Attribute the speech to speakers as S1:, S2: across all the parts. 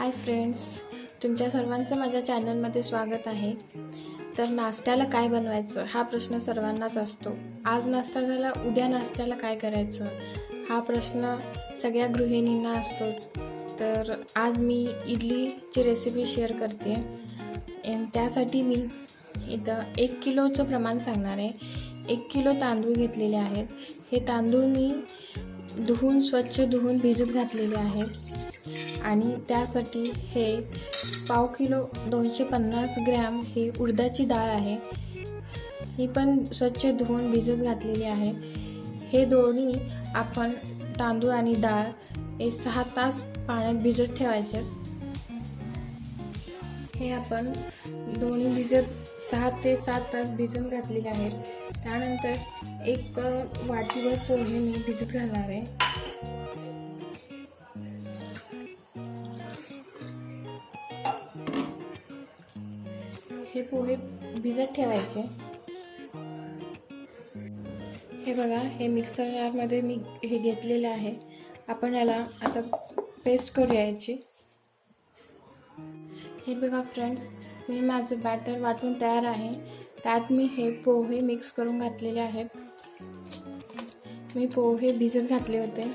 S1: Hi friends, तुमच्या सर्वांचं माझ्या चॅनलमध्ये स्वागत आहे। तर नाश्त्याला काय बनवायचं हा प्रश्न सर्वांनाच असतो। आज नाश्ता झाला, उद्या नाश्त्याला काय करायचं हा प्रश्न सगळ्या गृहिणींना असतोच। तर आज मी इडलीची रेसिपी शेअर करते। त्यासाठी मी इथं 1 किलोचं प्रमाण सांगणार आहे। 1 किलो तांदूळ घेतलेले आहेत। हे तांदूळ मी स्वच्छ धुवून भिजत घातलेले आहेत आणि त्यासाठी हे पाव किलो 250 ग्रॅम ही उडदाची डाळ आहे। ही पण स्वच्छ धुवून भिजत घातलेली आहे। हे दोन्ही आपण तांदूळ आणि डाळ हे 6 तास पाण्यात भिजत ठेवायचे। हे आपण दोन्ही भिजत 6 ते 7 तास भिजत घातलेले आहेत। त्यानंतर एक वाटीवर पोहे मी भिजत घालणार आहे। हे पोहे भिजत ठेवायचे। हे बघा, हे मिक्सर जारमध्ये मी हे घेतलेले आहे। आपण याला आता पेस्ट करूया याची। हे बघा फ्रेंड्स, मी माझं बॅटर वाटून तयार आहे। त्यात मी हे पोहे मिक्स करून घातलेले आहेत। मी पोहे भिजत घातले होते,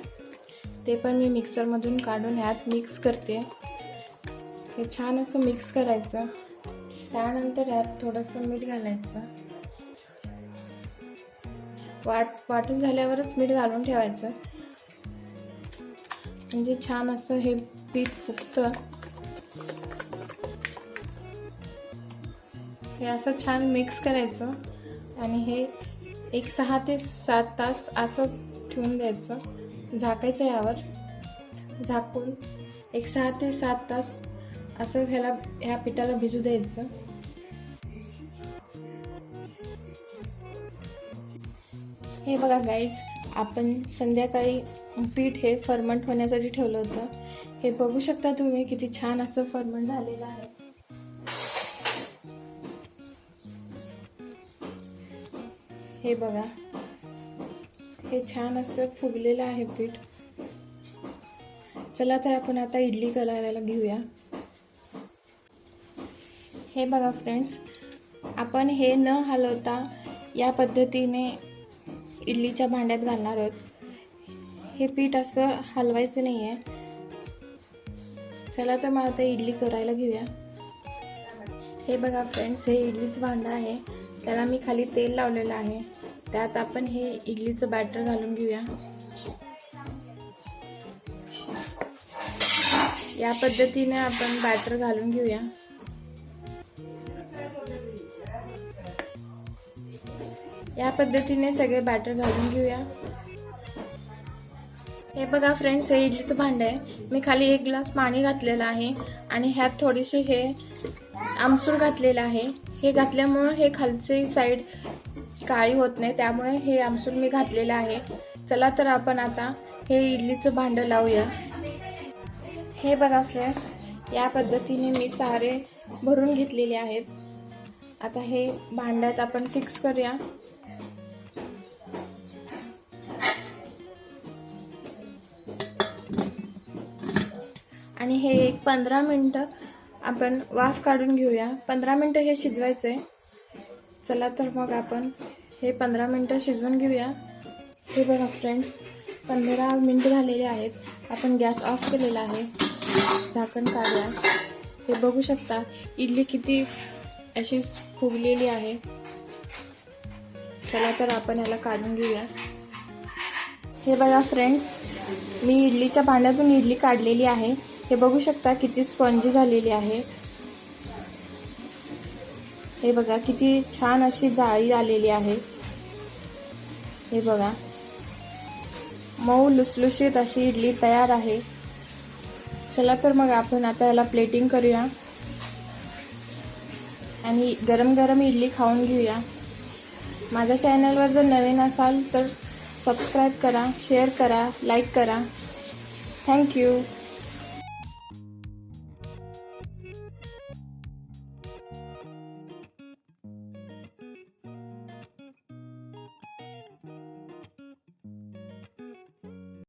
S1: ते पण मी मिक्सरमधून काढून यात मिक्स करते। हे छान असं मिक्स करायचं। त्यानंतर यात थोडंसं मीठ घालायचं। वाटून झाल्यावरच मीठ घालून ठेवायचं, म्हणजे छान असं हे पीठ फुगतं। हे असं छान मिक्स करायचं आणि हे एक 6 ते 7 तास असंच ठेवून द्यायचं। झाकायचं, यावर झाकून एक 6 ते 7 तास असं ह्या पिठाला भिजू द्यायचं। हे बघा गाईज, आपण संध्याकाळी पीठ हे फर्मंट होण्यासाठी ठेवलं होतं। हे बघू शकता तुम्ही किती छान असं फर्मंट झालेलं आहे। हे बघा, हे छान असं फुगलेलं आहे पीठ। चला तर आपण आता इडली करायला घेऊया। हे बघा फ्रेंड्स, आपण हे न हलवता या पद्धतीने इडलीच्या भांड्यात घालणार आहोत। हे पीठ असं हलवायचं नाही आहे। चला तर मग आता इडली करायला घेऊया। हे बघा फ्रेंड्स, हे इडलीचं भांडं आहे। त्याला मी खाली तेल लावलेलं आहे। त्यात आपण हे इडलीचं बॅटर घालून घेऊया। या पद्धतीने आपण बॅटर घालून घेऊया। या पद्धतीने सगळे बॅटर घालून घेऊया। हे बघा फ्रेंड्स, हे इडलीचं भांडं आहे। मी खाली 1 ग्लास पाणी घातलेलं आहे आणि ह्यात थोडीशी हे आमसूल घातलेलं आहे। हे घातल्यामुळे हे खालची साईड काळी होत नाही, त्यामुळे हे आमसूल मी घातलेलं आहे। चला तर आपण आता हे इडलीचं भांडं लावूया। हे बघा फ्रेंड्स, या पद्धतीने मी सारे भरून घेतलेले आहेत। आता हे भांड्यात आपण फिक्स करूया। आणि हे एक 15 मिनिटं आपण वाफ काढून घेऊया। 15 मिनिटं हे शिजवायचं आहे। चला तर मग आपण हे 15 मिनिटं शिजवून घेऊया। हे बघा फ्रेंड्स, 15 मिनिटं झालेले आहेत। आपण गॅस ऑफ केलेला आहे। झाकण काढूया। हे बघू शकता इडली किती अशी फुगलेली आहे। चला तर आपण याला काढून घेऊया। हे बघा फ्रेंड्स, मी इडलीच्या भांड्यातून इडली काढलेली आहे। हे बघू शकता किती स्पंजी झालेली आहे। हे बघा किती छान अशी जाळी आलेली आहे। हे बघा, मऊ लुसलुशीत अशी इडली तयार आहे। चला तर मग आपण आता याला प्लेटिंग करूया आणि गरम गरम इडली खाऊन घेऊया। माझ्या चॅनलवर जर नवीन असाल तर सबस्क्राईब करा, शेअर करा, लाईक करा। थँक्यू।